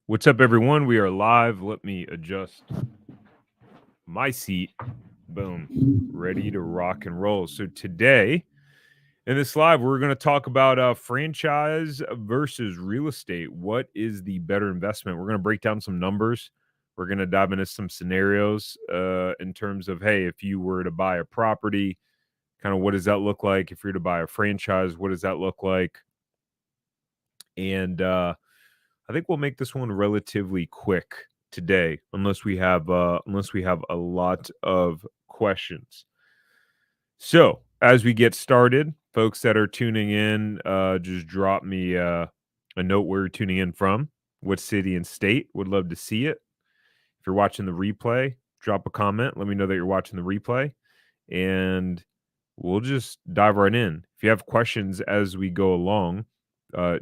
What's up, everyone? We are live. Let me adjust my seat. Boom. Ready to rock and roll. So, today in this live, we're going to talk about franchise versus real estate. What is the better investment? We're going to break down some numbers. We're going to dive into some scenarios in terms of, hey, if you were to buy a property, kind of what does that look like? If you're to buy a franchise, what does that look like? And I think we'll make this one relatively quick today, unless we have a lot of questions. So, as we get started, folks that are tuning in, just drop me a note where you're tuning in from, what city and state. Would love to see it. If you're watching the replay, drop a comment. Let me know that you're watching the replay, and we'll just dive right in. If you have questions as we go along,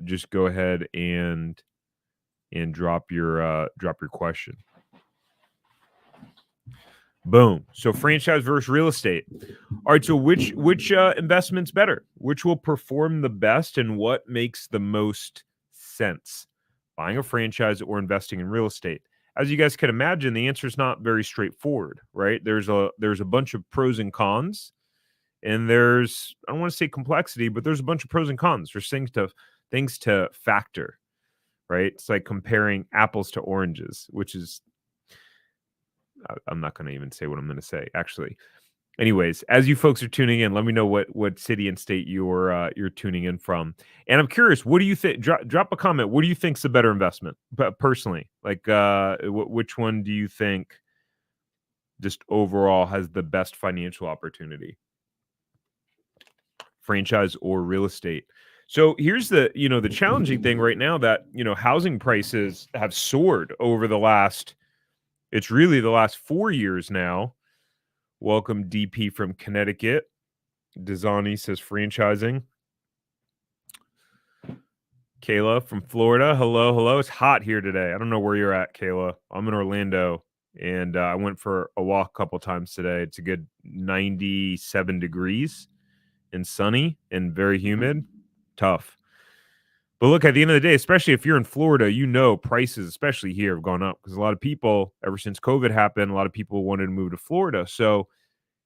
just go ahead and drop your question. Boom. So franchise versus real estate. All right. So which investment's better? Which will perform the best, and what makes the most sense? Buying a franchise or investing in real estate? As you guys can imagine, the answer is not very straightforward, right? There's a bunch of pros and cons, and there's, I don't want to say complexity, but there's a bunch of pros and cons. There's things to factor, right? It's like comparing apples to oranges, which is, I'm not going to even say what I'm going to say, actually. Anyways, as you folks are tuning in, let me know what city and state you're tuning in from. And I'm curious, what do you think? Drop a comment. What do you think's the better investment? But personally, like, which one do you think just overall has the best financial opportunity? Franchise or real estate? So here's the challenging thing right now, that housing prices have soared over it's really the last 4 years now. Welcome, DP from Connecticut. Dizani says franchising. Kayla from Florida. Hello, hello. It's hot here today. I don't know where you're at, Kayla. I'm in Orlando, and I went for a walk a couple times today. It's a good 97 degrees and sunny and very humid. Tough. But look, at the end of the day, especially if you're in Florida, prices, especially here, have gone up because a lot of people, ever since COVID happened, a lot of people wanted to move to Florida. So,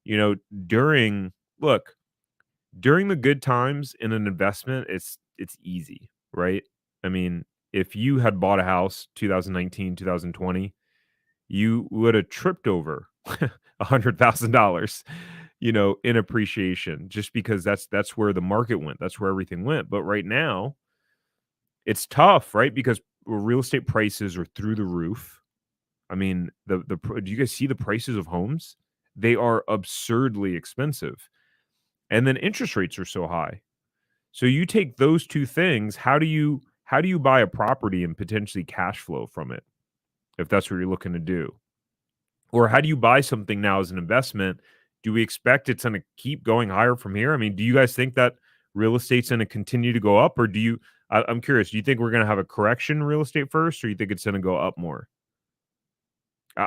you know, during look, during the good times in an investment, it's easy, right? I mean, if you had bought a house 2019, 2020, you would have tripped over $100,000, in appreciation, just because that's where the market went. That's where everything went. But right now, it's tough, right? Because real estate prices are through the roof. I mean, do you guys see the prices of homes? They are absurdly expensive. And then interest rates are so high. So you take those two things, how do you buy a property and potentially cash flow from it, if that's what you're looking to do? Or how do you buy something now as an investment? Do we expect it's going to keep going higher from here? I mean, do you guys think that real estate's going to continue to go up, or I'm curious, do you think we're going to have a correction in real estate first, or you think it's going to go up more?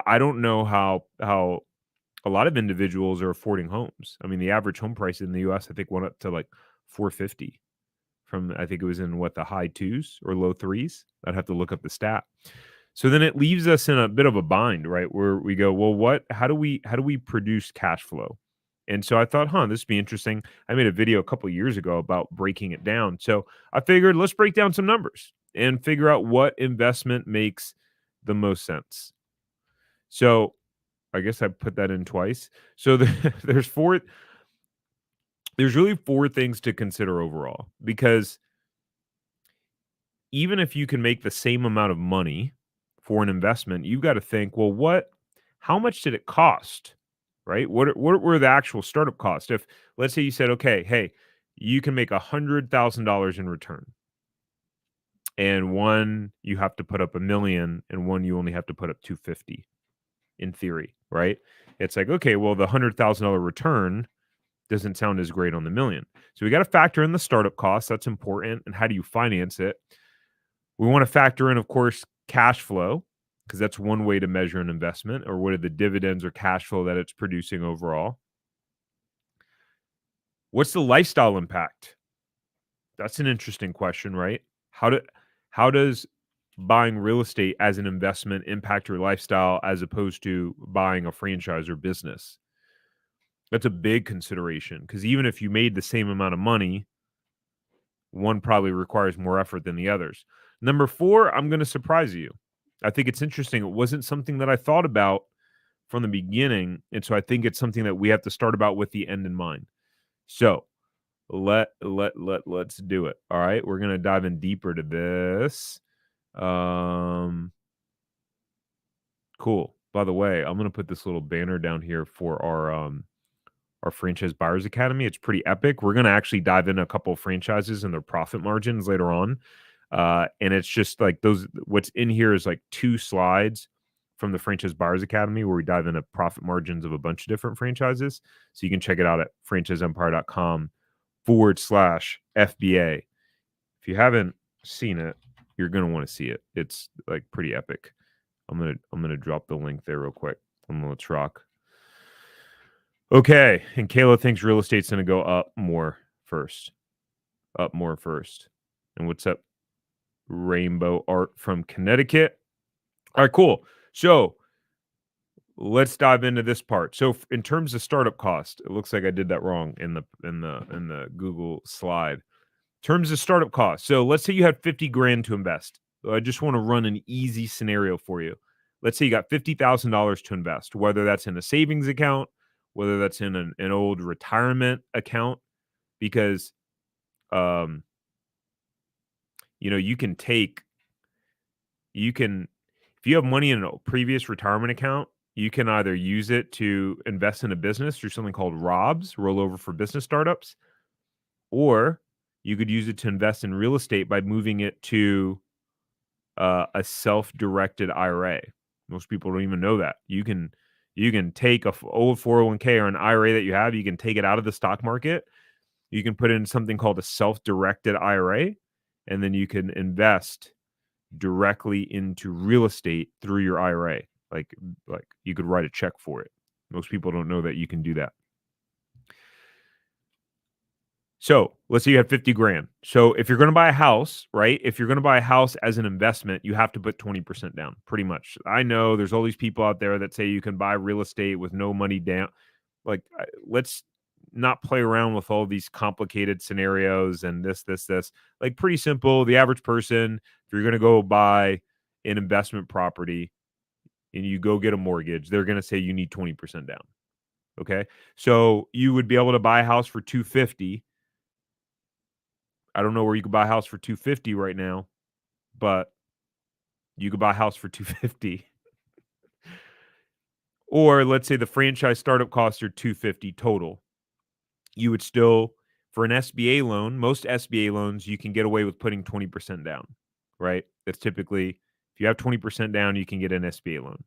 I don't know how a lot of individuals are affording homes. I mean, the average home price in the US, I think, went up to like 450 from, I think it was in the high twos or low threes. I'd have to look up the stat. So then it leaves us in a bit of a bind, right? Where we go, well, how do we produce cash flow? And so I thought, this would be interesting. I made a video a couple of years ago about breaking it down. So I figured, let's break down some numbers and figure out what investment makes the most sense. So I guess I put that in twice. So there's really four things to consider overall, because even if you can make the same amount of money for an investment, you've got to think, well, how much did it cost? Right? What were the actual startup costs? If, let's say, you said, okay, hey, you can make $100,000 in return, and one you have to put up $1 million, and one you only have to put up 250, in theory, right? It's like, okay, well, the $100,000 return doesn't sound as great on the million. So we got to factor in the startup costs. That's important. And how do you finance it? We want to factor in, of course, cash flow, because that's one way to measure an investment, or what are the dividends or cash flow that it's producing overall. What's the lifestyle impact? That's an interesting question, right? How does buying real estate as an investment impact your lifestyle as opposed to buying a franchise or business? That's a big consideration because even if you made the same amount of money, one probably requires more effort than the others. Number 4, I'm gonna surprise you. I think it's interesting. It wasn't something that I thought about from the beginning, and so I think it's something that we have to start about with the end in mind. So, let's do it. All right, we're gonna dive in deeper to this. Um, cool. By the way, I'm gonna put this little banner down here for our Franchise Buyers Academy. It's pretty epic. We're gonna actually dive into a couple of franchises and their profit margins later on. And it's just like those what's in here is like 2 slides from the Franchise Buyers Academy where we dive into profit margins of a bunch of different franchises. So you can check it out at franchiseempire.com/FBA. If you haven't seen it, you're gonna want to see it. It's like pretty epic. I'm gonna drop the link there real quick. Let's rock. Okay, and Kayla thinks real estate's gonna go up more first. Up more first. And what's up, Rainbow Art from Connecticut? All right, cool. So let's dive into this part. So in terms of startup cost, it looks like I did that wrong in the Google slide. In terms of startup cost, so let's say you had 50 grand to invest. I just want to run an easy scenario for you. Let's say you got $50,000 to invest, whether that's in a savings account, whether that's in an old retirement account, because um, you can if you have money in a previous retirement account, you can either use it to invest in a business through something called ROBS, rollover for business startups, or you could use it to invest in real estate by moving it to a self-directed IRA. Most people don't even know that. You can take a old 401k or an IRA that you have, you can take it out of the stock market. You can put in something called a self-directed IRA, and then you can invest directly into real estate through your IRA. Like you could write a check for it. Most people don't know that you can do that. So let's say you have 50 grand. So if you're going to buy a house, right? If you're going to buy a house as an investment, you have to put 20% down pretty much. I know there's all these people out there that say you can buy real estate with no money down. Like, let's not play around with all these complicated scenarios and this. Like, pretty simple. The average person, if you're going to go buy an investment property and you go get a mortgage, they're going to say you need 20% down. Okay. So you would be able to buy a house for 250. I don't know where you could buy a house for 250 right now, but you could buy a house for 250. Or let's say the franchise startup costs are 250 total. You would still, for an SBA loan, most SBA loans, you can get away with putting 20% down, right? That's typically, if you have 20% down, you can get an SBA loan,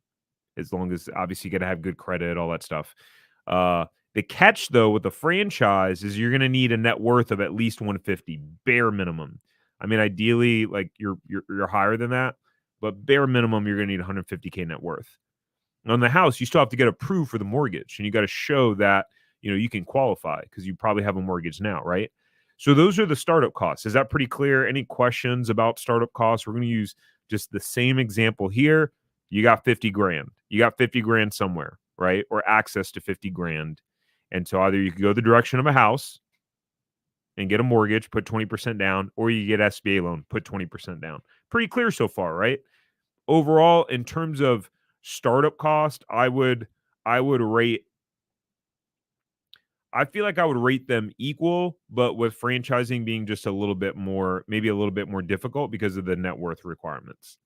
as long as obviously you got to have good credit, all that stuff. The catch, though, with the franchise is you're going to need a net worth of at least 150, bare minimum. I mean, ideally, like you're higher than that, but bare minimum, you're going to need 150K net worth. On the house, you still have to get approved for the mortgage, and you got to show that you can qualify because you probably have a mortgage now, right? So those are the startup costs. Is that pretty clear? Any questions about startup costs? We're going to use just the same example here. You got 50 grand. You got 50 grand somewhere, right? Or access to 50 grand. And so either you could go the direction of a house and get a mortgage, put 20% down, or you get SBA loan, put 20% down. Pretty clear so far, right? Overall, in terms of startup cost, I feel like I would rate them equal, but with franchising being just a little bit more, maybe a little bit more difficult because of the net worth requirements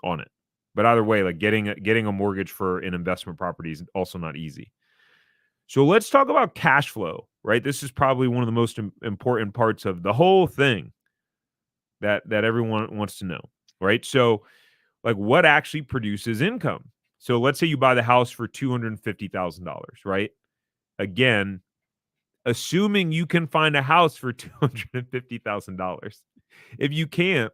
on it. But either way, like getting a mortgage for an investment property is also not easy. So let's talk about cash flow, right? This is probably one of the most important parts of the whole thing that everyone wants to know, right? So, like, what actually produces income? So let's say you buy the house for $250,000, right? Again, assuming you can find a house for $250,000. If you can't,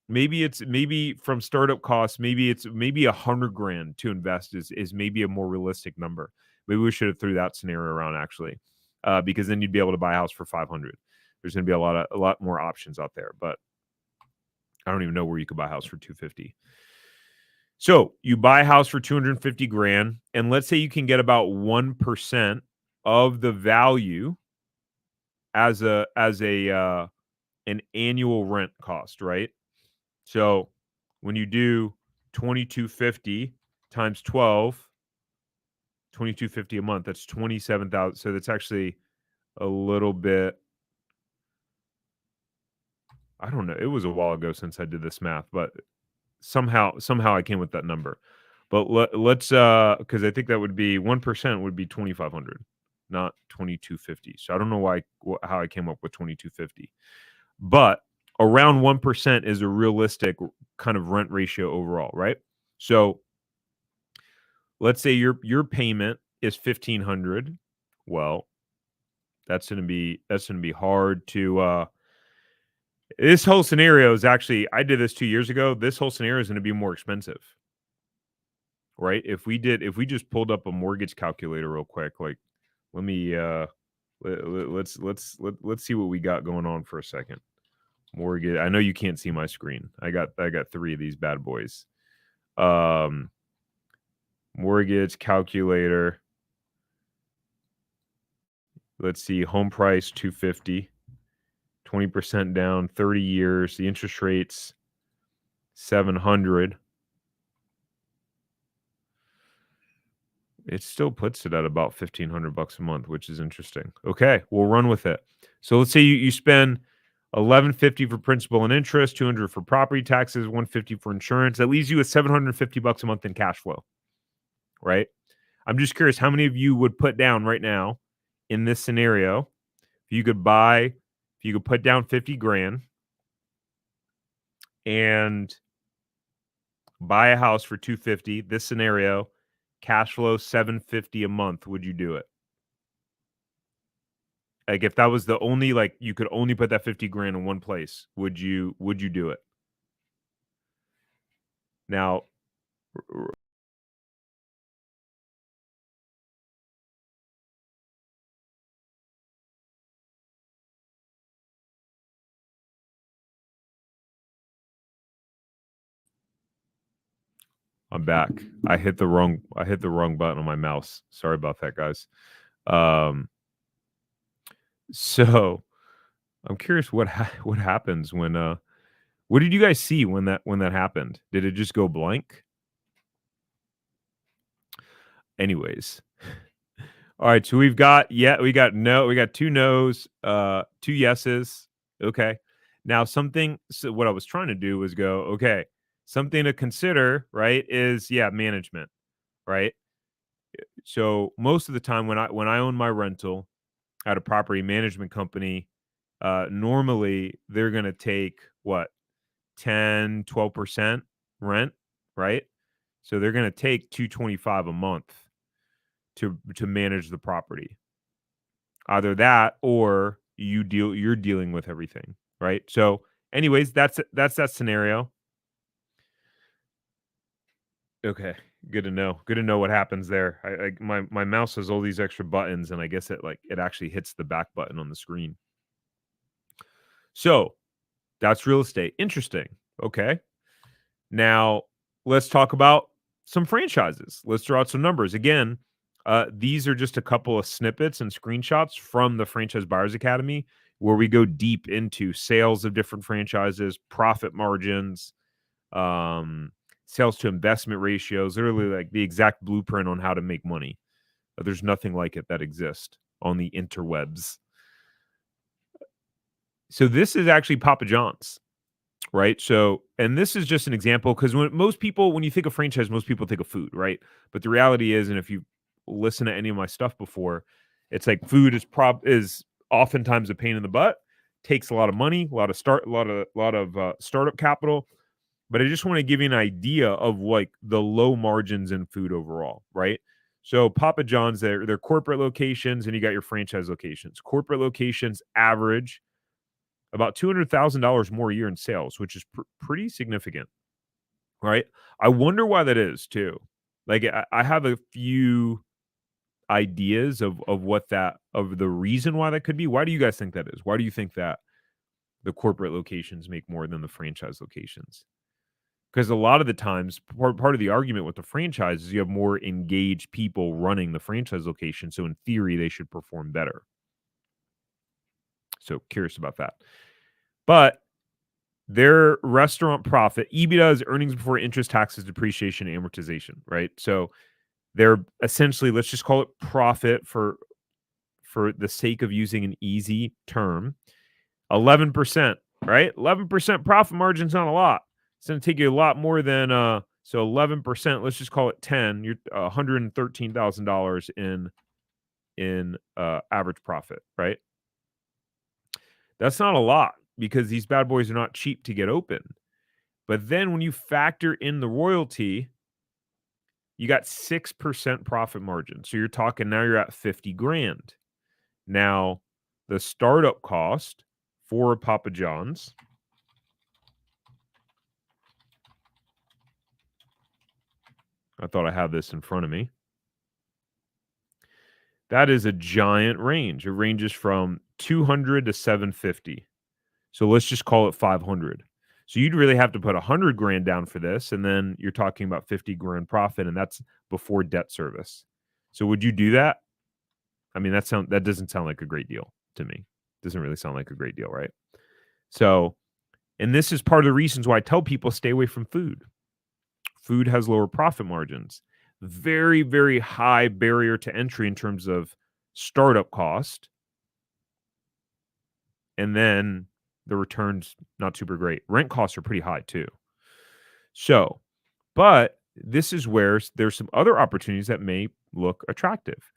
maybe from startup costs, maybe 100 grand to invest is maybe a more realistic number. Maybe we should have threw that scenario around actually, because then you'd be able to buy a house for 500. There's going to be a lot more options out there, but I don't even know where you could buy a house for 250. So you buy a house for 250 grand, and let's say you can get about 1% of the value as a an annual rent cost, right? So when you do 2250 times 12, 2250 a month, that's 27,000. So that's actually a little bit, I don't know. It was a while ago since I did this math, but somehow I came with that number. But let's because I think that would be 1% would be 2500, not 2250. So I don't know how I came up with 2250. But around 1% is a realistic kind of rent ratio overall, right? So let's say your payment is 1500. Well, that's gonna be hard to this whole scenario is actually, I did this 2 years ago. This whole scenario is gonna be more expensive, right? If we just pulled up a mortgage calculator real quick, like let me let's see what we got going on for a second. Mortgage. I know you can't see my screen. I got three of these bad boys. Um, mortgage calculator. Let's see. Home price 250. 20% down. 30 years. The interest rates 700. It still puts it at about $1,500 a month, which is interesting. Okay, we'll run with it. So let's say you spend 1150 for principal and interest, 200 for property taxes, 150 for insurance. That leaves you with $750 a month in cash flow, right? I'm just curious how many of you would put down right now in this scenario if you could put down 50 grand and buy a house for 250. This scenario, cash flow 750 a month, would you do it? Like if that was the only, like you could only put that 50 grand in one place, would you do it? Now, I'm back. I hit the wrong button on my mouse. Sorry about that, guys. Um so I'm curious what happens when what did you guys see when that happened? Did it just go blank? Anyways. All right, so we got two no's, two yeses. Okay. Now so what I was trying to do was go, okay, something to consider, right? Is management, right? So most of the time when I own my rental at a property management company, normally they're gonna take what 10, 12% rent, right? So they're gonna take 225 a month to manage the property. Either that or you're dealing with everything, right? So anyways, that's that scenario. Okay. Good to know. Good to know what happens there. My mouse has all these extra buttons and I guess it actually hits the back button on the screen. So that's real estate. Interesting. Okay. Now, let's talk about some franchises. Let's throw out some numbers. Again, these are just a couple of snippets and screenshots from the Franchise Buyers Academy where we go deep into sales of different franchises, profit margins, sales to investment ratios, literally like the exact blueprint on how to make money. There's nothing like it that exists on the interwebs. So this is actually Papa John's. Right? So, and this is just an example because when you think of franchise, most people think of food, right? But the reality is, and if you listen to any of my stuff before, it's like food is oftentimes a pain in the butt, takes a lot of money, a lot of startup capital. But I just want to give you an idea of like the low margins in food overall, right? So Papa John's, they're corporate locations, and you got your franchise locations. Corporate locations average about $200,000 more a year in sales, which is pretty significant, right? I wonder why that is too. Like I have a few ideas of the reason why that could be. Why do you guys think that is? Why do you think that the corporate locations make more than the franchise locations. Because a lot of the times, part of the argument with the franchise is you have more engaged people running the franchise location. So in theory, they should perform better. So curious about that. But their restaurant profit, EBITDA is earnings before interest, taxes, depreciation, and amortization, right? So they're essentially, let's just call it profit for the sake of using an easy term, 11%, right? 11% profit margin's not a lot. It's going to take you a lot more than so 11%, let's just call it 10, you're $113,000 in average profit, right? That's not a lot because these bad boys are not cheap to get open. But then when you factor in the royalty, you got 6% profit margin. So you're talking now you're at 50 grand. Now, the startup cost for Papa John's, I thought I had this in front of me. That is a giant range. It ranges from 200 to 750. So let's just call it 500. So you'd really have to put 100 grand down for this, and then you're talking about 50 grand profit, and that's before debt service. So would you do that? I mean, that doesn't sound like a great deal to me. Doesn't really sound like a great deal, right? So, and this is part of the reasons why I tell people stay away from food. Food has lower profit margins. Very, very high barrier to entry in terms of startup cost. And then the returns not super great. Rent costs are pretty high too. So, but this is where there's some other opportunities that may look attractive.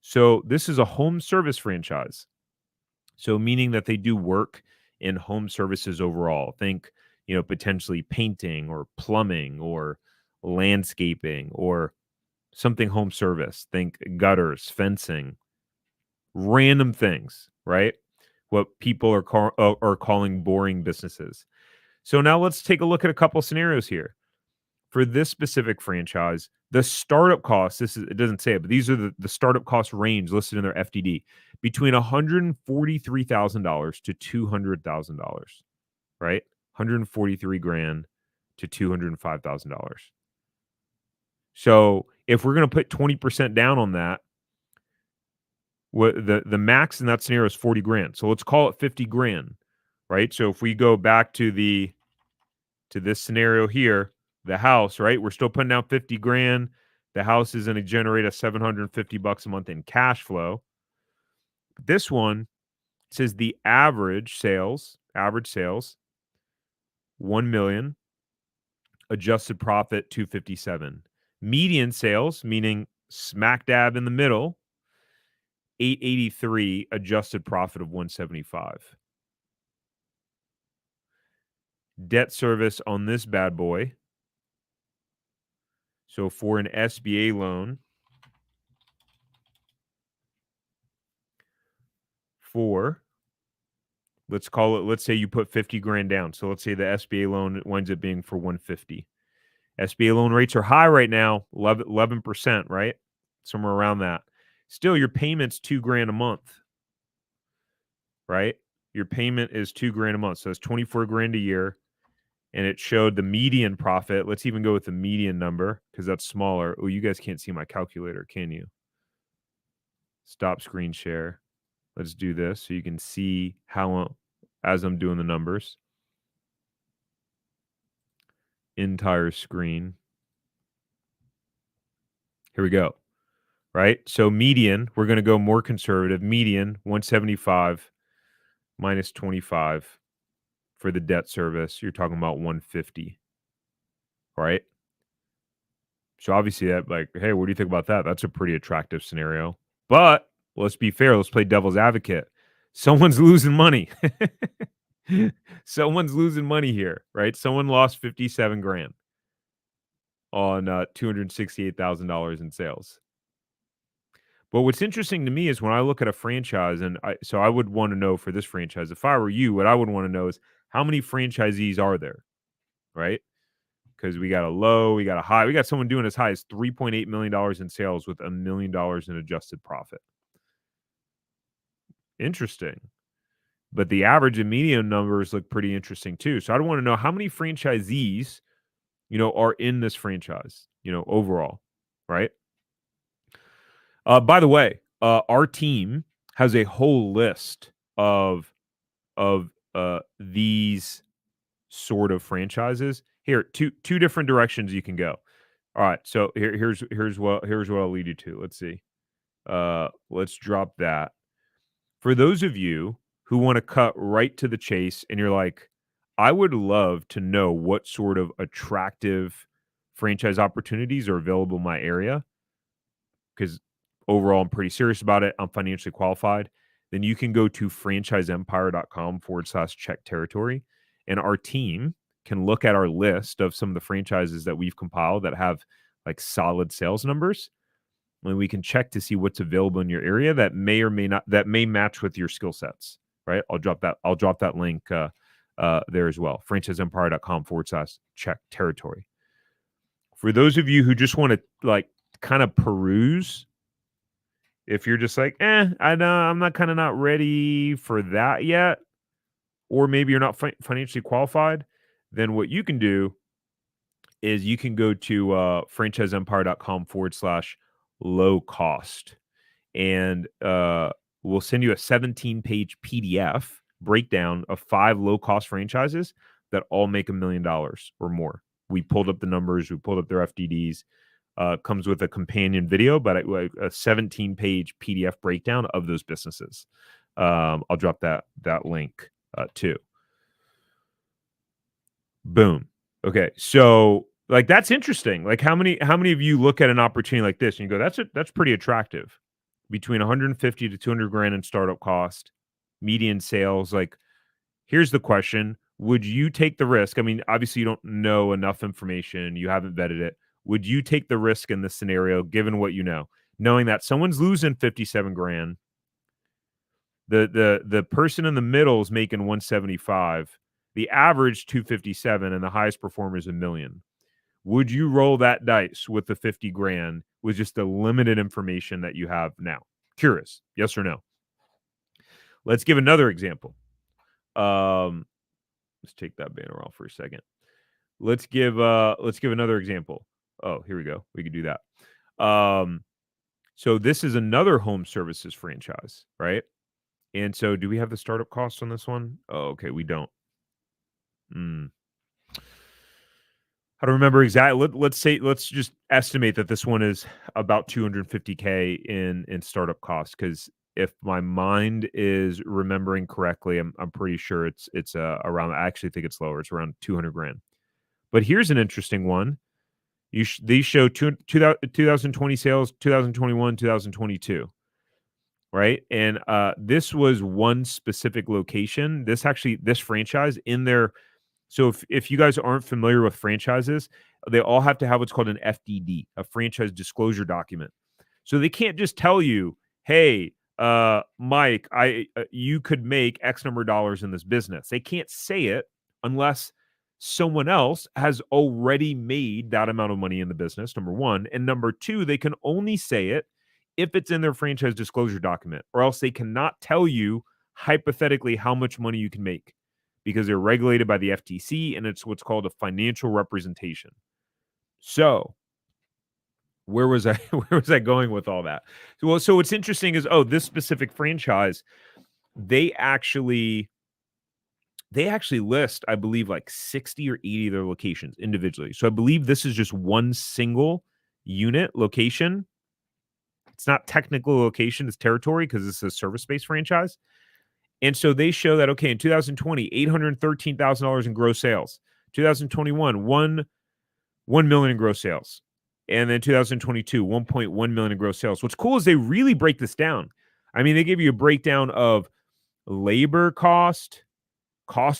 So, this is a home service franchise. So, meaning that they do work in home services overall. Think, potentially painting or plumbing or landscaping or something home service. Think gutters, fencing, random things, right? What people are calling boring businesses. So now let's take a look at a couple scenarios here. For this specific franchise, the startup cost, it doesn't say it, but these are the startup cost range listed in their FDD between $143,000 to $200,000, right? 143 grand to $205,000. So if we're going to put 20% down on that, what the max in that scenario is 40 grand. So let's call it 50 grand, right? So if we go back to this scenario here, the house, right? We're still putting down 50 grand. The house is going to generate us $750 a month in cash flow. This one says the average sales, 1 million, adjusted profit 257. Median sales, meaning smack dab in the middle, 883, adjusted profit of 175. Debt service on this bad boy. So for an SBA loan, let's say you put 50 grand down. So let's say the SBA loan winds up being for 150. SBA loan rates are high right now, 11%, right? Somewhere around that. Still, your payment's 2 grand a month, right? Your payment is 2 grand a month. So it's 24 grand a year. And it showed the median profit. Let's even go with the median number because that's smaller. Oh, you guys can't see my calculator, can you? Stop screen share. Let's do this so you can see how, as I'm doing the numbers. Entire screen. Here we go. Right? So median, we're going to go more conservative. Median, 175 minus 25 for the debt service. You're talking about 150. Right? So obviously that, like, hey, what do you think about that? That's a pretty attractive scenario. But let's be fair. Let's play devil's advocate. Someone's losing money. Someone's losing money here, right? Someone lost 57 grand on $268,000 in sales. But what's interesting to me is when I look at a franchise, and I would want to know for this franchise, if I were you, what I would want to know is how many franchisees are there, right? Because we got a low, we got a high, we got someone doing as high as $3.8 million in sales with $1 million in adjusted profit. Interesting. but the average and median numbers look pretty interesting too. So I want to know how many franchisees, are in this franchise, overall, right? By the way, our team has a whole list of these sort of franchises. Here, two different directions you can go. All right, so here's what I'll lead you to. Let's see. Let's drop that. For those of you who want to cut right to the chase and you're like, I would love to know what sort of attractive franchise opportunities are available in my area, because overall I'm pretty serious about it. I'm financially qualified. Then you can go to franchiseempire.com/check territory. And our team can look at our list of some of the franchises that we've compiled that have like solid sales numbers. And we can check to see what's available in your area that may or may not, that may match with your skill sets. Right. I'll drop that link there as well. franchiseempire.com/check territory. For those of you who just want to like kind of peruse, if you're just like, I know I'm not kind of not ready for that yet, or maybe you're not financially qualified, then what you can do is you can go to franchiseempire.com/low cost, and we'll send you a 17-page PDF breakdown of 5 low cost franchises that all make $1 million or more. We pulled up the numbers, we pulled up their FDDs. Comes with a companion video, but a 17-page PDF breakdown of those businesses. I'll drop that link too. Boom. Okay, so like that's interesting. Like how many of you look at an opportunity like this and you go, that's pretty attractive, between 150 to 200 grand in startup cost, median sales. Like, here's the question: would you take the risk? I mean, obviously you don't know enough information, you haven't vetted it. Would you take the risk in this scenario, given what you know, knowing that someone's losing 57 grand, the person in the middle is making 175, the average 257, and the highest performer is $1 million? Would you roll that dice with the 50 grand with just the limited information that you have now? Curious, yes or no? Let's give another example. Let's take that banner off for a second. Let's give another example. Oh, here we go. We could do that. So this is another home services franchise, right? And so do we have the startup costs on this one? Oh, okay, we don't. I don't remember exactly. Let's just estimate that this one is about 250K in startup costs, because if my mind is remembering correctly, I'm pretty sure it's around. I actually think it's lower. It's around 200 grand. But here's an interesting one. These show 2020 sales, 2021, 2022, right? And this was one specific location. This franchise in there. So if you guys aren't familiar with franchises, they all have to have what's called an FDD, a franchise disclosure document. So they can't just tell you, hey, Mike, you could make X number of dollars in this business. They can't say it unless someone else has already made that amount of money in the business, number one. And number two, they can only say it if it's in their franchise disclosure document, or else they cannot tell you hypothetically how much money you can make, because they're regulated by the FTC, and it's what's called a financial representation. So where was I going with all that? Well, so what's interesting is, this specific franchise, they actually list, I believe, like 60 or 80 of their locations individually. So I believe this is just one single unit location. It's not technical location, it's territory, because it's a service-based franchise. And so they show that, okay, in 2020, $813,000 in gross sales. 2021, $1 million in gross sales. And then 2022, $1.1 million in gross sales. What's cool is they really break this down. I mean, they give you a breakdown of labor cost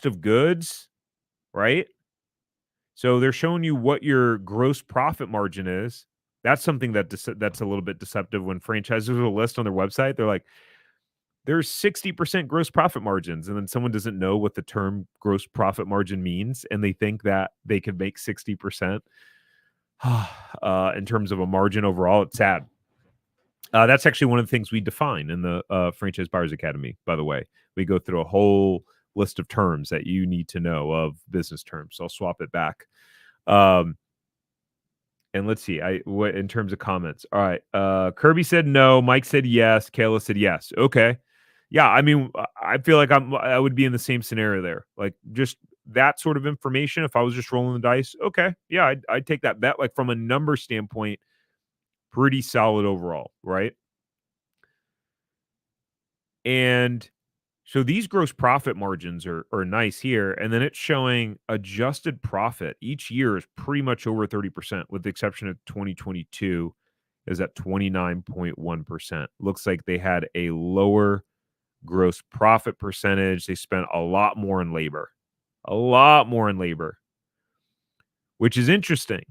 of goods, right? So they're showing you what your gross profit margin is. That's something that's a little bit deceptive when franchises will list on their website. They're like, there's 60% gross profit margins, and then someone doesn't know what the term gross profit margin means, and they think that they could make 60% in terms of a margin overall. It's sad. That's actually one of the things we define in the Franchise Buyers Academy, by the way. We go through a whole list of terms that you need to know of business terms. So I'll swap it back. Um, and let's see. What in terms of comments. All right. Kirby said no. Mike said yes. Kayla said yes. Okay. Yeah, I mean, I feel like I would be in the same scenario there. Like just that sort of information. If I was just rolling the dice, okay, yeah, I'd take that bet. Like from a number standpoint, pretty solid overall, right? And so these gross profit margins are nice here, and then it's showing adjusted profit each year is pretty much over 30%, with the exception of 2022 is at 29.1%. Looks like they had a lower gross profit percentage. They spent a lot more in labor, which is interesting.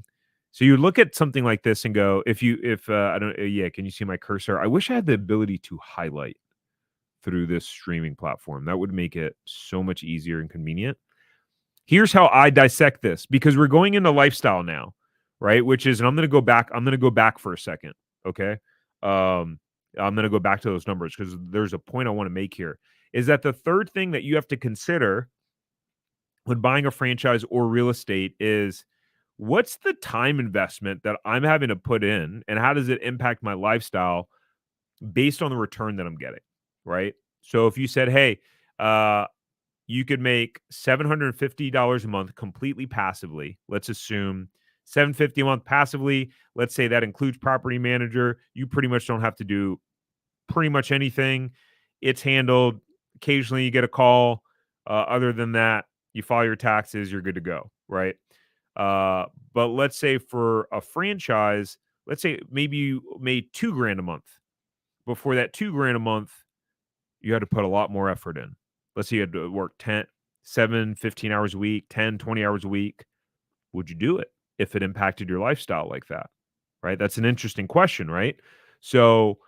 So you look at something like this and go, if I don't, yeah, can you see my cursor? I wish I had the ability to highlight through this streaming platform. That would make it so much easier and convenient. Here's how I dissect this because we're going into lifestyle now, right? Which is, and I'm going to go back. I'm going to go back for a second. Okay. I'm going to go back to those numbers because there's a point I want to make here is that the third thing that you have to consider when buying a franchise or real estate is what's the time investment that I'm having to put in and how does it impact my lifestyle based on the return that I'm getting, right? So if you said, hey, you could make $750 a month completely passively. Let's assume 750 a month passively. Let's say that includes property manager. You pretty much don't have to do pretty much anything. It's handled. Occasionally you get a call. Other than that, you file your taxes, you're good to go, right? But let's say for a franchise, let's say maybe you made 2 grand a month. Before that 2 grand a month, you had to put a lot more effort in. Let's say you had to work 10, 7, 15 hours a week, 10, 20 hours a week. Would you do it if it impacted your lifestyle like that? Right? That's an interesting question, right? So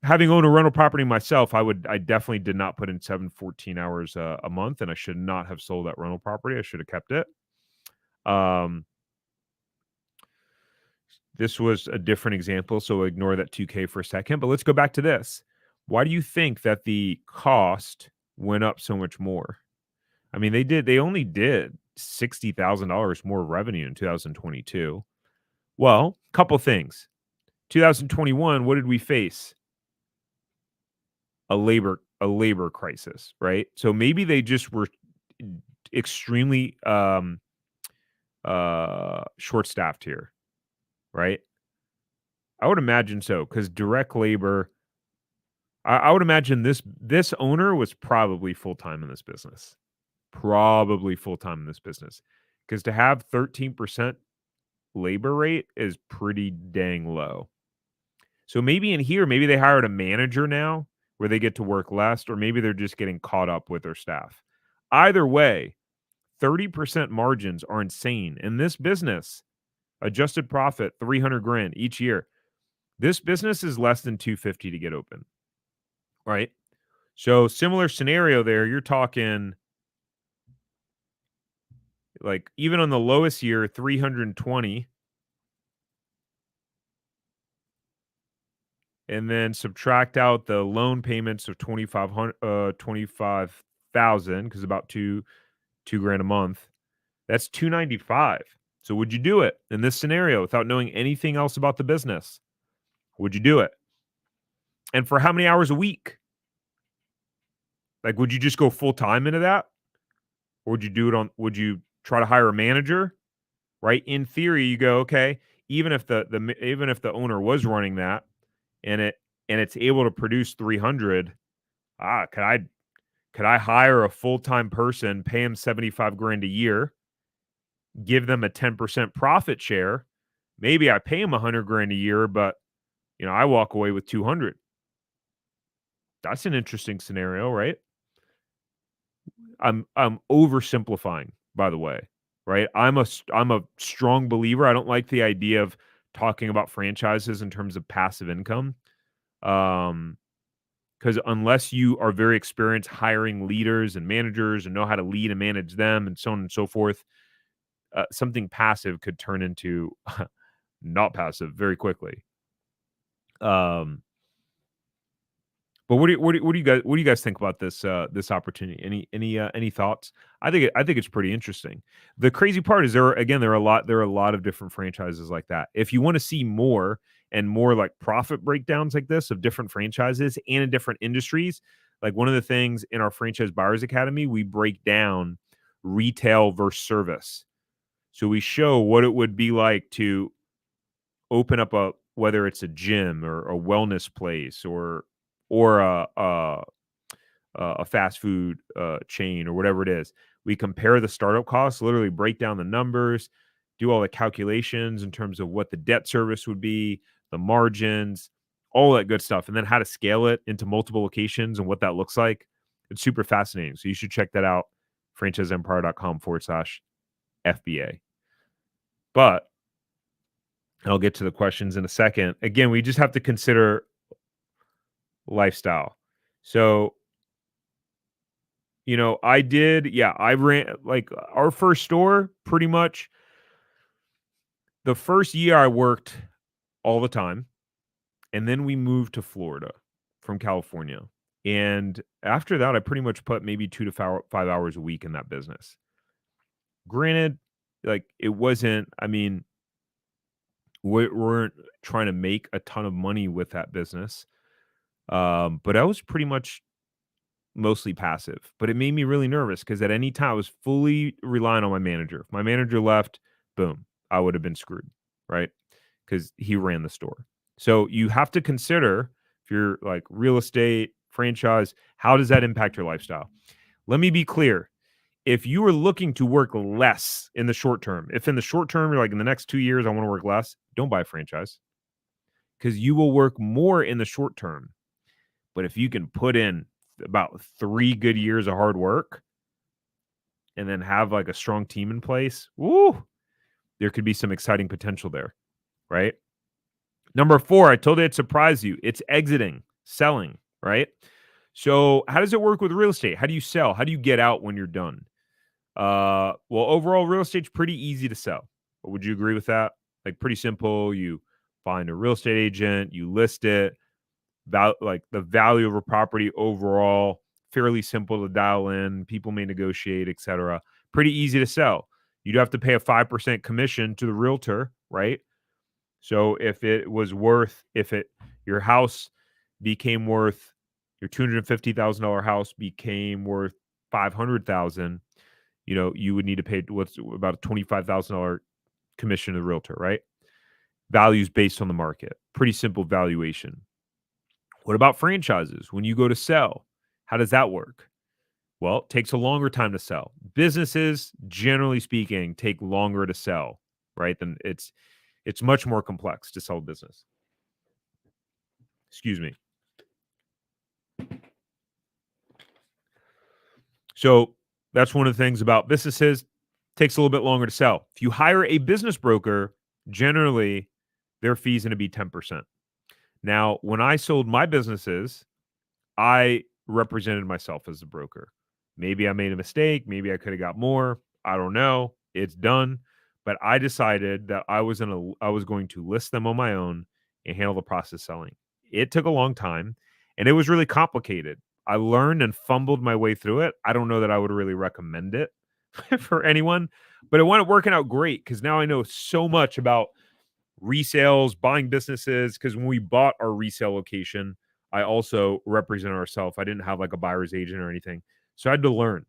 having owned a rental property myself, I definitely did not put in 7, 14 hours a month, and I should not have sold that rental property. I should have kept it. Um, this was a different example, so ignore that 2K for a second. But let's go back to this. Why do you think that the cost went up so much more? I mean, they only did $60,000 more revenue in 2022. Well, couple things. 2021, what did we face? A labor crisis, right? So maybe they just were extremely short-staffed here, right? I would imagine so because direct labor. I would imagine this owner was probably full time in this business, probably full time in this business, because to have 13% labor rate is pretty dang low. So maybe in here, maybe they hired a manager now where they get to work less, or maybe they're just getting caught up with their staff. Either way, 30% margins are insane. In this business, adjusted profit, 300 grand each year. This business is less than 250 to get open, right? So similar scenario there, you're talking like even on the lowest year, 320, and then subtract out the loan payments of 25,000 because about two grand a month. That's 295. So would you do it in this scenario without knowing anything else about the business? Would you do it? And for how many hours a week? Like, would you just go full time into that? Or would you try to hire a manager? Right? In theory, you go, okay, even if even if the owner was running that and it's able to produce 300, could I hire a full-time person, pay him 75 grand a year, give them a 10% profit share? Maybe I pay him 100 grand a year, but I walk away with 200. That's an interesting scenario, right? I'm oversimplifying, by the way, right? I'm a strong believer. I don't like the idea of talking about franchises in terms of passive income. Because unless you are very experienced hiring leaders and managers and know how to lead and manage them and so on and so forth, something passive could turn into not passive very quickly. Um, but what do you guys think about this opportunity? Any thoughts? I think it's pretty interesting. The crazy part is there are a lot of different franchises like that. If you want to see more and more like profit breakdowns like this of different franchises and in different industries, like one of the things in our franchise buyers academy, we break down retail versus service. So we show what it would be like to open up a whether it's a gym or a wellness place or a fast food chain or whatever it is. We compare the startup costs, literally break down the numbers, do all the calculations in terms of what the debt service would be, the margins, all that good stuff, and then how to scale it into multiple locations and what that looks like. It's super fascinating. So you should check that out, franchiseempire.com/FBA. But I'll get to the questions in a second. Again, we just have to consider lifestyle. So, I ran like our first store pretty much the first year I worked all the time. And then we moved to Florida from California. And after that, I pretty much put maybe 2 to 5 hours a week in that business. Granted, like it wasn't, I mean, we weren't trying to make a ton of money with that business. But I was pretty much mostly passive, but it made me really nervous because at any time I was fully relying on my manager. If my manager left, boom, I would have been screwed, right? Because he ran the store. So you have to consider if you're like real estate, franchise, how does that impact your lifestyle? Let me be clear. If you are looking to work less in the short term, if in the short term, you're like in the next 2 years, I want to work less, don't buy a franchise because you will work more in the short term. But if you can put in about 3 good years of hard work and then have like a strong team in place, woo, there could be some exciting potential there, right? Number 4, I told you it'd surprise you. It's exiting, selling, right? So, how does it work with real estate? How do you sell? How do you get out when you're done? Well, overall, real estate's pretty easy to sell. Would you agree with that? Like, pretty simple. You find a real estate agent, you list it, like the value of a property overall, fairly simple to dial in. People may negotiate, etc. Pretty easy to sell. You'd have to pay a 5% commission to the realtor, right? So if your house became worth, your $250,000 house became worth 500,000, you would need to pay what's about a $25,000 commission to the realtor, right? Values based on the market. Pretty simple valuation. What about franchises? When you go to sell, how does that work? Well, it takes a longer time to sell. Businesses, generally speaking, take longer to sell, right? Then it's much more complex to sell a business. Excuse me. So that's one of the things about businesses. Takes a little bit longer to sell. If you hire a business broker, generally their fees going to be 10%. Now, when I sold my businesses, I represented myself as the broker. Maybe I made a mistake. Maybe I could have got more. I don't know. It's done. But I decided that I was going to list them on my own and handle the process selling. It took a long time and it was really complicated. I learned and fumbled my way through it. I don't know that I would really recommend it for anyone, but it wound up working out great because now I know so much about resales, buying businesses. Because when we bought our resale location, I also represented ourselves. I didn't have like a buyer's agent or anything. So I had to learn.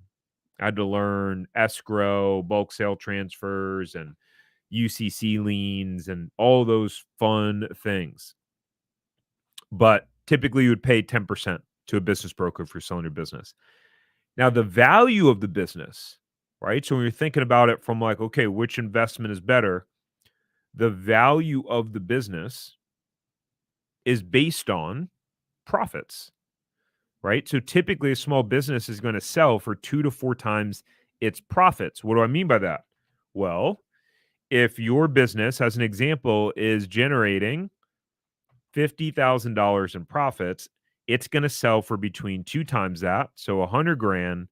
I had to learn escrow, bulk sale transfers, and UCC liens, and all those fun things. But typically, you would pay 10% to a business broker for selling your business. Now, the value of the business, right? So when you're thinking about it from like, okay, which investment is better? The value of the business is based on profits, right? So typically a small business is going to sell for 2 to 4 times its profits. What do I mean by that? Well, if your business, as an example, is generating $50,000 in profits, it's going to sell for between 2 times that, so 100 grand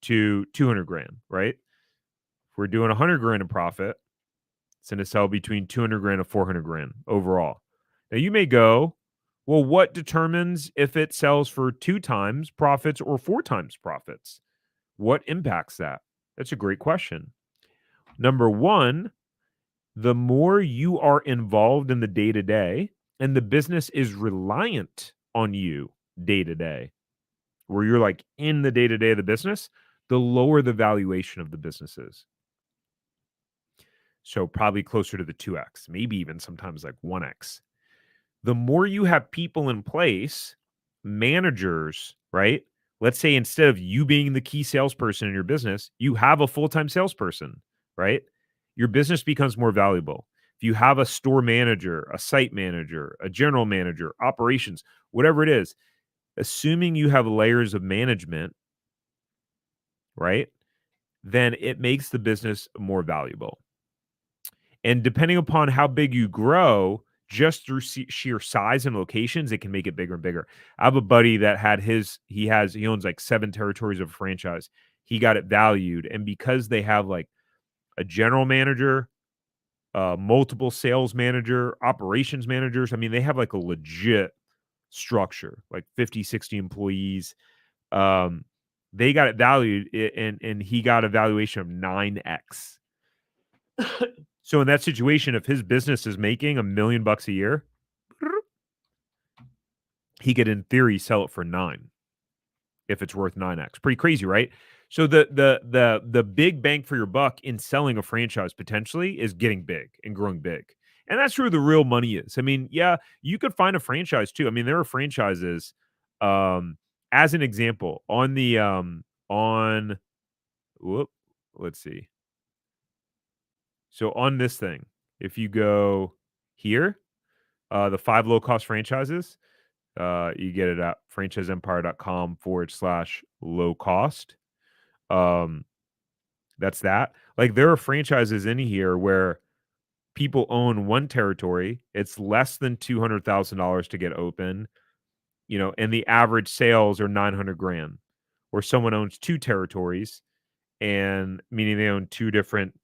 to 200 grand, right? If we're doing 100 grand in profit, it's going to sell between 200 grand and 400 grand overall. Now you may go, well, what determines if it sells for 2 times profits or 4 times profits? What impacts that? That's a great question. Number 1, the more you are involved in the day to day and the business is reliant on you day to day, where you're like in the day to day of the business, the lower the valuation of the business is. So probably closer to the 2x, maybe even sometimes like 1x. The more you have people in place, managers, right? Let's say instead of you being the key salesperson in your business, you have a full time salesperson, right? Your business becomes more valuable. If you have a store manager, a site manager, a general manager, operations, whatever it is, assuming you have layers of management, right? Then it makes the business more valuable. And depending upon how big you grow, just through sheer size and locations, it can make it bigger and bigger. I have a buddy that had he owns like 7 territories of a franchise. He got it valued, and because they have like a general manager, multiple sales manager, operations managers, I mean, they have like a legit structure, like 50, 60 employees. Um, they got it valued and he got a valuation of 9x. So in that situation, if his business is making $1 million a year, he could in theory sell it for 9 if it's worth 9x. Pretty crazy, right? So the big bang for your buck in selling a franchise potentially is getting big and growing big. And that's where the real money is. I mean, yeah, you could find a franchise too. I mean, there are franchises as an example on whoop, let's see. So on this thing, if you go here, the 5 low cost franchises, you get it at franchiseempire.com/low cost. Um, that's that. Like there are franchises in here where people own one territory. It's less than $200,000 to get open, and the average sales are 900 grand. Or someone owns 2 territories, and meaning they own 2 different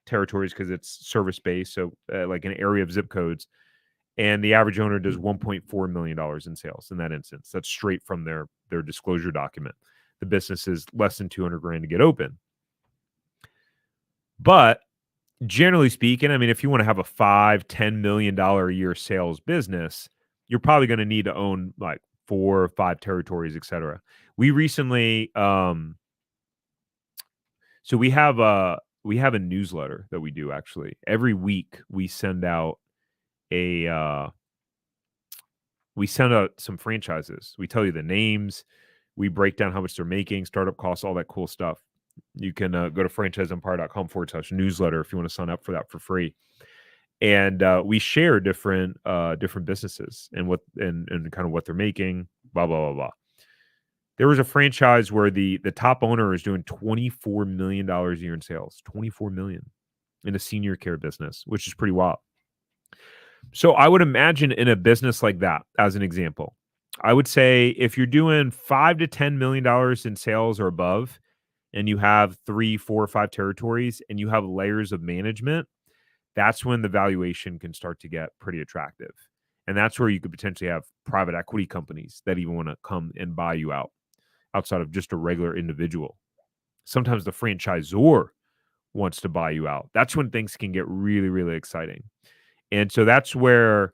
territories because it's service based. So like an area of zip codes. And the average owner does $1.4 million in sales in that instance. That's straight from their disclosure document. The business is less than 200 grand to get open. But generally speaking, I mean, if you want to have a $5-10 million a year sales business, you're probably going to need to own like 4 or 5 territories, et cetera. We recently, so we have a newsletter that we do actually. Every week we send out a some franchises. We tell you the names. We break down how much they're making, startup costs, all that cool stuff. You can go to franchiseempire.com/newsletter if you want to sign up for that for free. And we share different businesses and and kind of what they're making, blah, blah, blah, blah. There was a franchise where the top owner is doing $24 million a year in sales, 24 million in a senior care business, which is pretty wild. So I would imagine in a business like that, as an example, I would say if you're doing $5 to $10 million in sales or above, and you have 3, 4, or 5 territories, and you have layers of management, that's when the valuation can start to get pretty attractive. And that's where you could potentially have private equity companies that even want to come and buy you out outside of just a regular individual. Sometimes the franchisor wants to buy you out. That's when things can get really, really exciting. And so that's where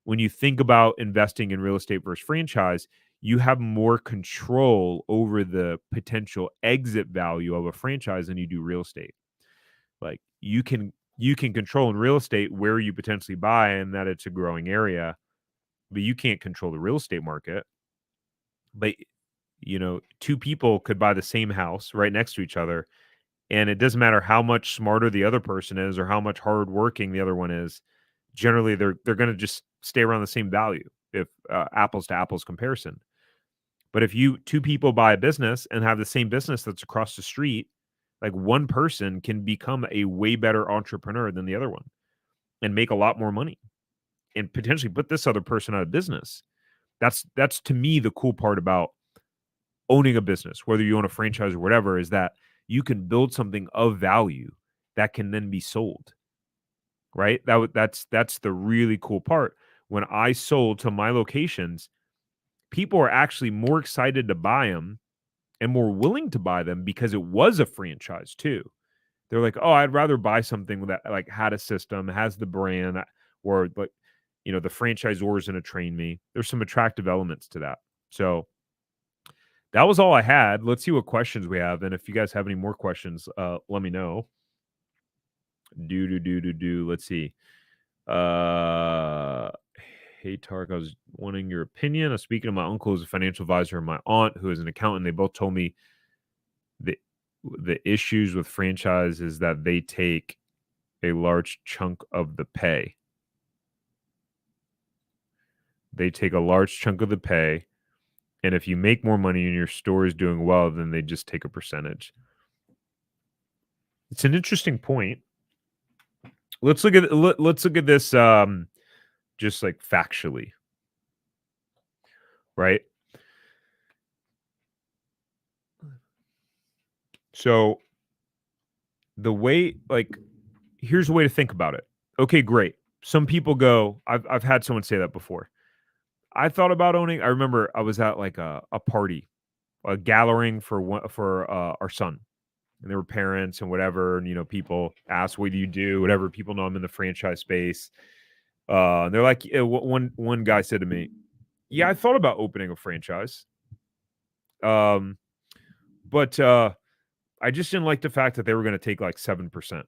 when you think about investing in real estate versus franchise, you have more control over the potential exit value of a franchise than you do real estate. Like you can control in real estate where you potentially buy and that it's a growing area, but you can't control the real estate market. But 2 people could buy the same house right next to each other, and it doesn't matter how much smarter the other person is or how much hardworking the other one is. Generally, they're going to just stay around the same value if apples to apples comparison. But if 2 people buy a business and have the same business that's across the street, like one person can become a way better entrepreneur than the other one and make a lot more money and potentially put this other person out of business. That's to me the cool part about owning a business, whether you own a franchise or whatever, is that you can build something of value that can then be sold. right? That's the really cool part. When I sold to my locations, people are actually more excited to buy them and more willing to buy them because it was a franchise too. They're like, "Oh, I'd rather buy something that, like, had a system, has the brand, or, like, the franchisor is gonna train me." There's some attractive elements to that. So, that was all I had. Let's see what questions we have, and if you guys have any more questions, let me know. Do. Let's see. Uh, "Hey, Tark, I was wanting your opinion. I was speaking to my uncle who's a financial advisor and my aunt who is an accountant. They both told me the the issues with franchise is that they take a large chunk of the pay. They take a large chunk of the pay, and if you make more money and your store is doing well, then they just take a percentage." It's an interesting point. Let's look at this just like factually, right? So the way like here's a way to think about it. Okay, great. Some people go, I've had someone say that before. I thought about owning. I remember I was at like a party, a gathering for our son. And there were parents and whatever, and people ask, "What do you do?" Whatever. People know I'm in the franchise space. And they're like, one guy said to me, "Yeah, I thought about opening a franchise, um, but I just didn't like the fact that they were going to take like 7%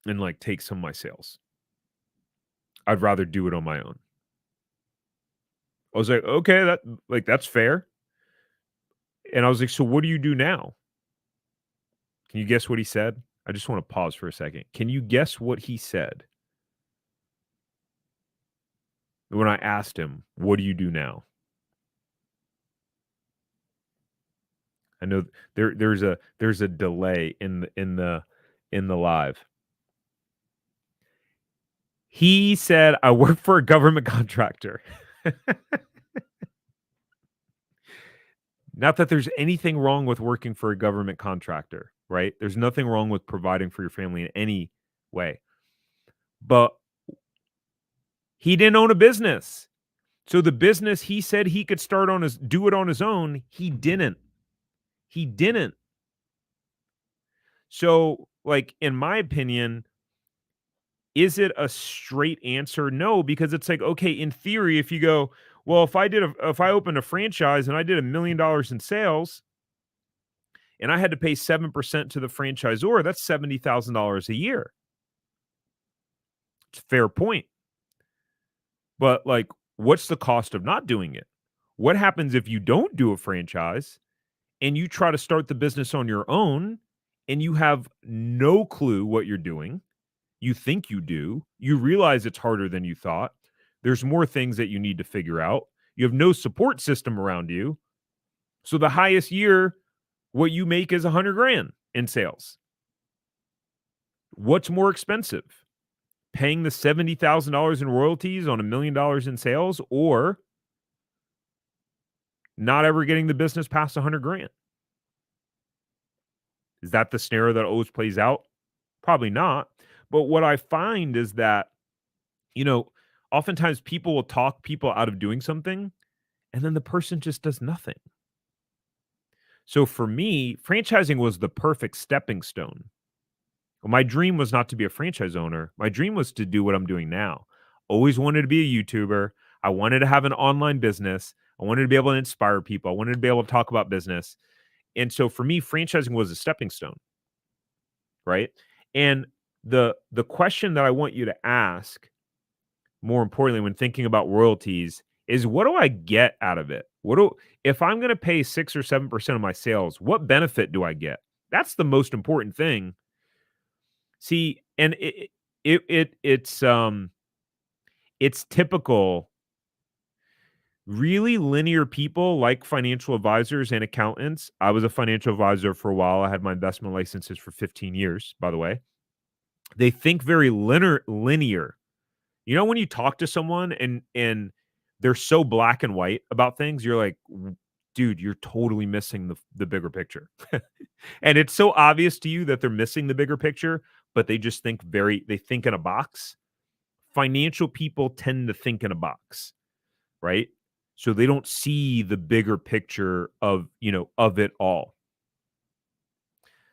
and like take some of my sales. I'd rather do it on my own." I was like, "Okay, that's fair." And I was like, "So what do you do now?" Can you guess what he said? I just want to pause for a second. Can you guess what he said when I asked him, "What do you do now?" I know there's a delay in the live. He said, "I work for a government contractor." Not that there's anything wrong with working for a government contractor, right? There's nothing wrong with providing for your family in any way. But he didn't own a business. So the business he said he could do it on his own, he didn't. He didn't. So, like, in my opinion, is it a straight answer? No, because it's like, okay, in theory, if you go, well, if I opened a franchise and I did $1 million in sales and I had to pay 7% to the franchisor, that's $70,000 a year. It's a fair point. But like, what's the cost of not doing it? What happens if you don't do a franchise and you try to start the business on your own and you have no clue what you're doing? You think you do. You realize it's harder than you thought. There's more things that you need to figure out. You have no support system around you. So the highest year, what you make is 100 grand in sales. What's more expensive? Paying the $70,000 in royalties on $1 million in sales, or not ever getting the business past 100 grand? Is that the scenario that always plays out? Probably not. But what I find is that, you know, oftentimes people will talk people out of doing something and then the person just does nothing. So for me, franchising was the perfect stepping stone. My dream was not to be a franchise owner. My dream was to do what I'm doing now. Always wanted to be a YouTuber. I wanted to have an online business. I wanted to be able to inspire people. I wanted to be able to talk about business. And so for me, franchising was a stepping stone, right? And the question that I want you to ask, more importantly, when thinking about royalties, is what do I get out of it? If I'm going to pay 6 or 7% of my sales, what benefit do I get? That's the most important thing. See, and it's typical. Really linear people like financial advisors and accountants. I was a financial advisor for a while. I had my investment licenses for 15 years, by the way. They think very linear. You know, when you talk to someone and they're so black and white about things, you're like, Dude, you're totally missing the bigger picture." And it's so obvious to you that they're missing the bigger picture, but they think in a box. Financial people tend to think in a box, right? So they don't see the bigger picture of, of it all.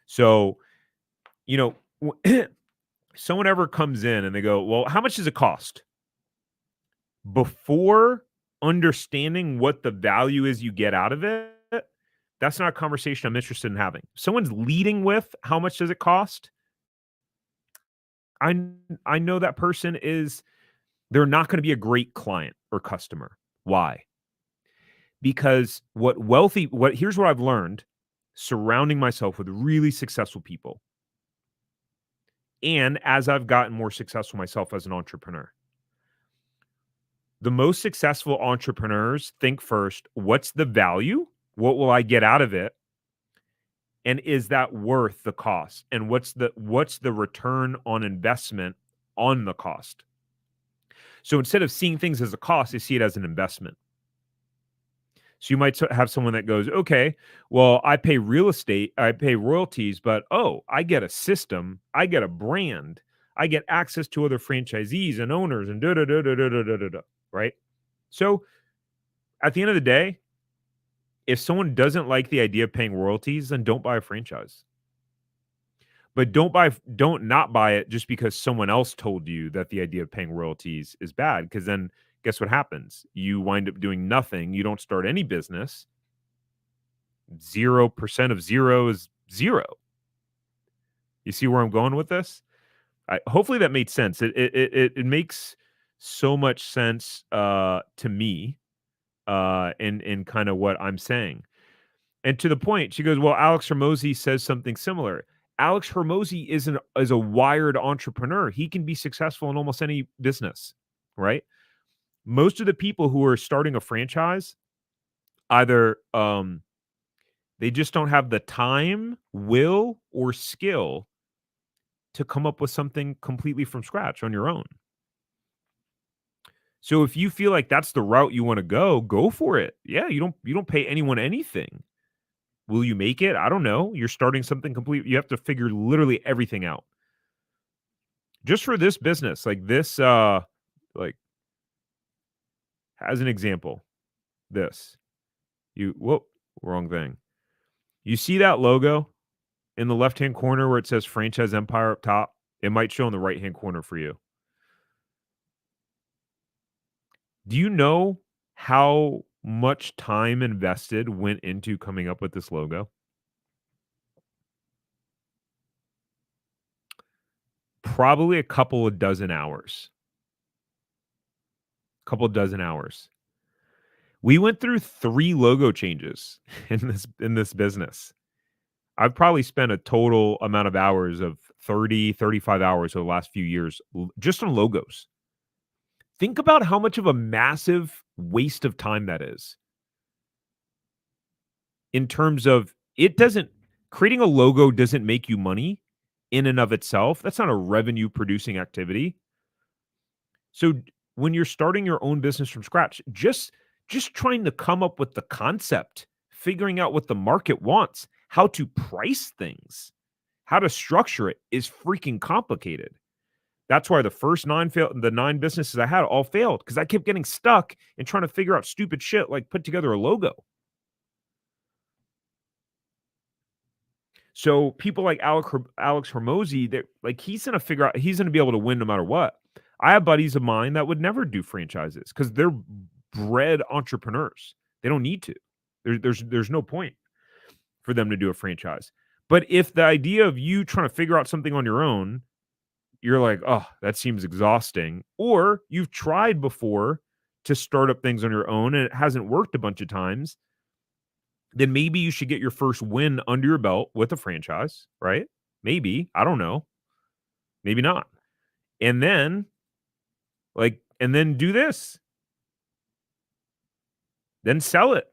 So, you know, someone ever comes in and they go, "Well, how much does it cost?" Before understanding what the value is you get out of it, that's not a conversation I'm interested in having. Someone's leading with, "How much does it cost?" I I know that person is they're not gonna be a great client or customer. Why? Because here's what I've learned surrounding myself with really successful people, and as I've gotten more successful myself as an entrepreneur. The most successful entrepreneurs think first, what's the value? What will I get out of it? And is that worth the cost? And what's the return on investment on the cost? So instead of seeing things as a cost, they see it as an investment. So you might have someone that goes, okay, well, I pay I pay royalties, but oh, I get a system, I get a brand, I get access to other franchisees and owners and da da da da da da da da. Right. So at the end of the day, if someone doesn't like the idea of paying royalties, then don't buy a franchise. But don't not buy it just because someone else told you that the idea of paying royalties is bad. Because then guess what happens? You wind up doing nothing. You don't start any business. 0% of zero is zero. You see where I'm going with this? Hopefully that made sense. It makes so much sense to me in kind of what I'm saying. And to the point, she goes, "Well, Alex Hormozy says something similar." Alex Hormozy is a wired entrepreneur. He can be successful in almost any business, right? Most of the people who are starting a franchise either they just don't have the time, will, or skill to come up with something completely from scratch on your own. So if you feel like that's the route you want to go for it. Yeah, you don't pay anyone anything. Will you make it? I don't know. You're starting something complete. You have to figure literally everything out. Just for this business, like this, like as an example, this whoop, wrong thing. You see that logo in the left hand corner where it says Franchise Empire up top? It might show in the right hand corner for you. Do you know how much time invested went into coming up with this logo? Probably a couple of dozen hours. Couple dozen hours. We went through 3 logo changes in this business. I've probably spent a total amount of hours of 30, 35 hours over the last few years just on logos. Think about how much of a massive waste of time that is in terms of it doesn't creating a logo doesn't make you money in and of itself. That's not a revenue producing activity. So when you're starting your own business from scratch, just trying to come up with the concept, figuring out what the market wants, how to price things, how to structure it is freaking complicated. That's why the 9 businesses I had all failed because I kept getting stuck and trying to figure out stupid shit like put together a logo. So people like Alex Hormozy, that like he's gonna be able to win no matter what. I have buddies of mine that would never do franchises because they're bred entrepreneurs. They don't need to. There's no point for them to do a franchise. But if the idea of you trying to figure out something on your own, you're like, oh, that seems exhausting, or you've tried before to start up things on your own and it hasn't worked a bunch of times, then maybe you should get your first win under your belt with a franchise, right? Maybe. I don't know. Maybe not. And then, and then do this, then sell it.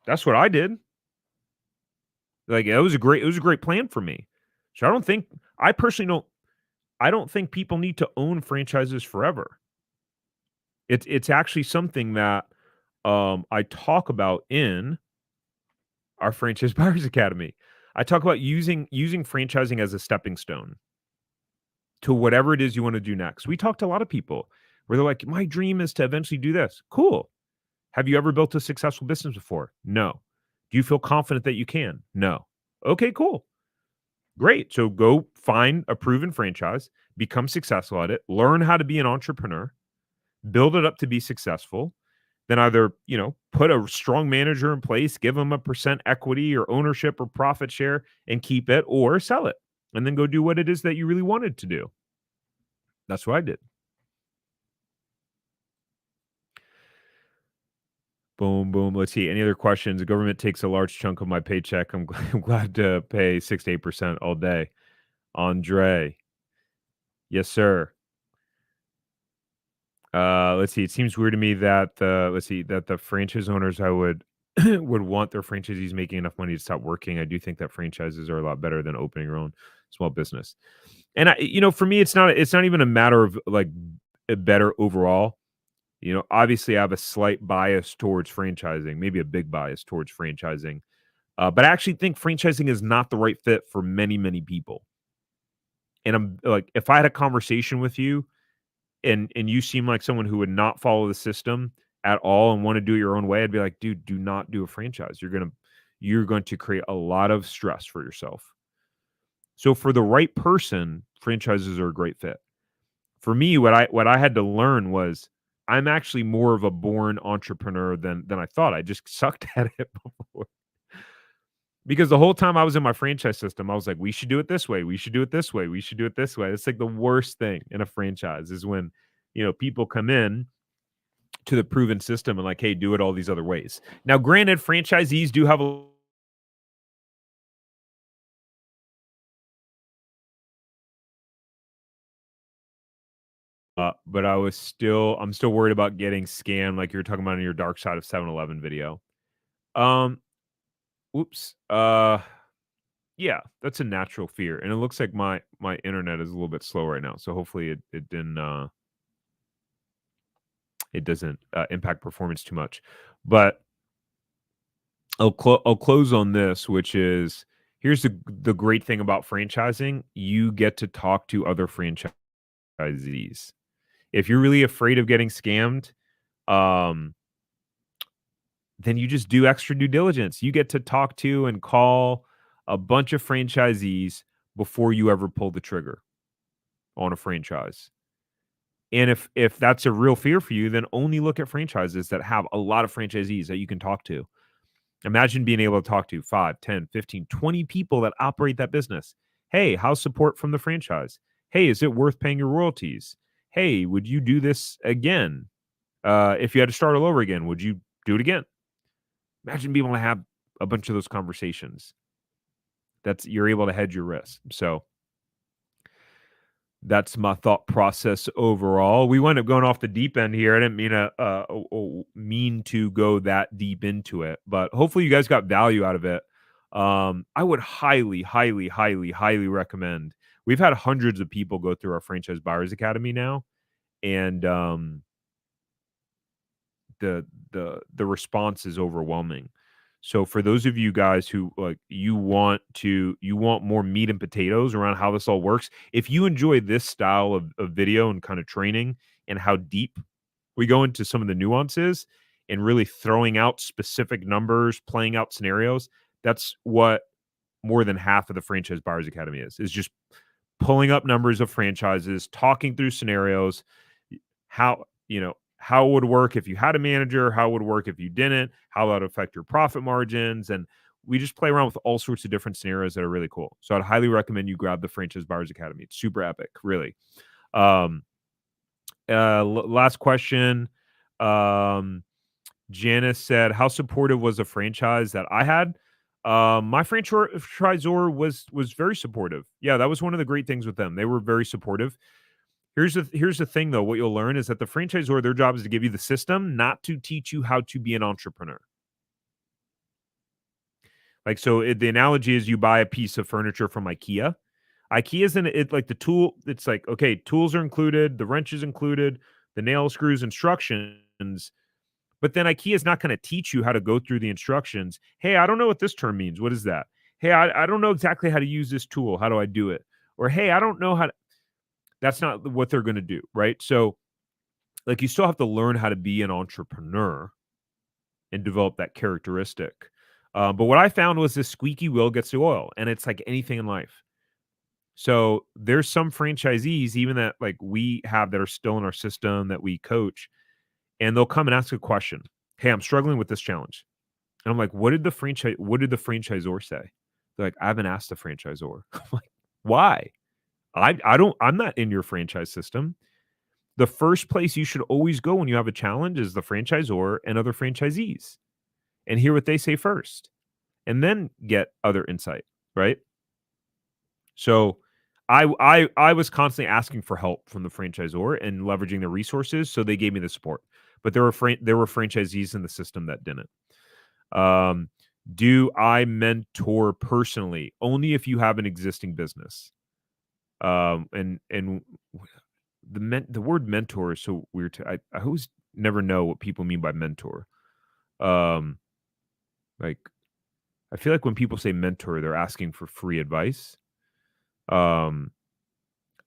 That's what I did. Like it was a great plan for me. So I personally I don't think people need to own franchises forever. It's actually something that I talk about in our Franchise Buyers Academy. I talk about using franchising as a stepping stone. to whatever it is you want to do next. We talked to a lot of people where they're like, my dream is to eventually do this. Cool. Have you ever built a successful business before? No. Do you feel confident that you can? No. Okay, cool. Great. So go find a proven franchise, become successful at it, learn how to be an entrepreneur, build it up to be successful. Then either, put a strong manager in place, give them a percent equity or ownership or profit share and keep it, or sell it and then go do what it is that you really wanted to do. That's what I did. Boom, boom. Let's see. Any other questions? The government takes a large chunk of my paycheck. I'm glad to pay 6 to 8% all day. Andre. Yes, sir. Let's see. It seems weird to me that the franchise owners I would would want their franchisees making enough money to stop working. I do think that franchises are a lot better than opening your own small business. And for me, it's not even a matter of like a better overall. Obviously, I have a slight bias towards franchising, maybe a big bias towards franchising. But I actually think franchising is not the right fit for many, many people. And I'm like, if I had a conversation with you and you seem like someone who would not follow the system at all and want to do it your own way, I'd be like, dude, do not do a franchise. You're going to create a lot of stress for yourself. So for the right person, franchises are a great fit. For me, what I had to learn was I'm actually more of a born entrepreneur than I thought. I just sucked at it before. Because the whole time I was in my franchise system, I was like, we should do it this way. We should do it this way. We should do it this way. It's like the worst thing in a franchise is when, people come in to the proven system and like, hey, do it all these other ways. Now, granted, franchisees do have a but I'm still worried about getting scammed like you're talking about in your dark side of 7-Eleven video. Um, oops. Yeah, that's a natural fear. And it looks like my internet is a little bit slow right now. So hopefully it doesn't impact performance too much. But I'll close on this, which is here's the great thing about franchising: you get to talk to other franchisees. If you're really afraid of getting scammed, um, then you just do extra due diligence. You get to talk to and call a bunch of franchisees before you ever pull the trigger on a franchise. And if that's a real fear for you, then only look at franchises that have a lot of franchisees that you can talk to. Imagine being able to talk to 5, 10, 15, 20 people that operate that business. Hey, how's support from the franchise? Hey, is it worth paying your royalties? Hey, would you do this again? If you had to start all over again, would you do it again? Imagine being able to have a bunch of those conversations. You're able to hedge your risk. So that's my thought process overall. We wound up going off the deep end here. I didn't mean to go that deep into it, but hopefully you guys got value out of it. I would highly, highly, highly, highly recommend. We've had hundreds of people go through our Franchise Buyers Academy now, and the response is overwhelming. So for those of you guys who like you want more meat and potatoes around how this all works, if you enjoy this style of video and kind of training and how deep we go into some of the nuances and really throwing out specific numbers, playing out scenarios, that's what more than half of the Franchise Buyers Academy is just pulling up numbers of franchises, talking through scenarios, how it would work if you had a manager, how it would work if you didn't, how that would affect your profit margins. And we just play around with all sorts of different scenarios that are really cool. So I'd highly recommend you grab the Franchise Buyers Academy. It's super epic, really. Last question. Janice said, how supportive was the franchise that I had? My franchisor was very supportive. Yeah, that was one of the great things with them. They were very supportive. Here's the thing though, what you'll learn is that the franchisor, their job is to give you the system, not to teach you how to be an entrepreneur. Like, so the analogy is you buy a piece of furniture from IKEA. IKEA isn't it like the tool, it's like, okay, tools are included, the wrench is included, the nail, screws, instructions, but then IKEA is not going to teach you how to go through the instructions. Hey, I don't know what this term means. What is that? Hey, I don't know exactly how to use this tool. How do I do it? Or hey, I don't know how to. That's not what they're going to do, right? So, like, you still have to learn how to be an entrepreneur and develop that characteristic. But what I found was this squeaky wheel gets the oil, and it's like anything in life. So there's some franchisees, even that like we have that are still in our system that we coach, and they'll come and ask a question. Hey, I'm struggling with this challenge. And I'm like, what did the franchisor say? They're like, I haven't asked the franchisor. I'm like, why? I'm not in your franchise system. The first place you should always go when you have a challenge is the franchisor and other franchisees and hear what they say first and then get other insight, right? So I was constantly asking for help from the franchisor and leveraging their resources, so they gave me the support. But there were franchisees in the system that didn't. Um, do I mentor personally? Only if you have an existing business. And the word mentor is so weird I always never know what people mean by mentor. Um, like I feel like when people say mentor, they're asking for free advice. Um,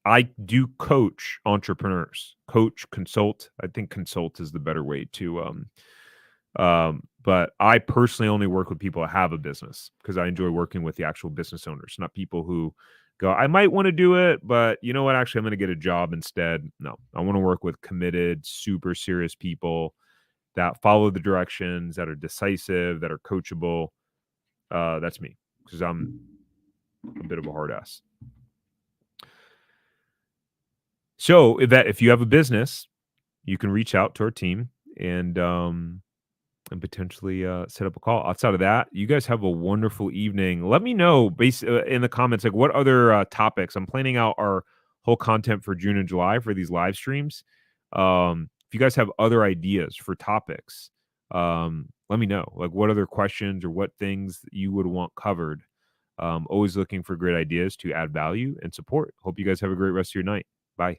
I do coach entrepreneurs, coach, consult. I think consult is the better way to but I personally only work with people that have a business because I enjoy working with the actual business owners, not people who go, I might want to do it, but you know what? Actually, I'm going to get a job instead. No, I want to work with committed, super serious people that follow the directions, that are decisive, that are coachable. That's me because I'm a bit of a hard ass. So if you have a business, you can reach out to our team and potentially set up a call. Outside of that, you guys have a wonderful evening. Let me know in the comments like what other topics. I'm planning out our whole content for June and July for these live streams. If you guys have other ideas for topics, let me know. Like what other questions or what things you would want covered. Always looking for great ideas to add value and support. Hope you guys have a great rest of your night. Bye.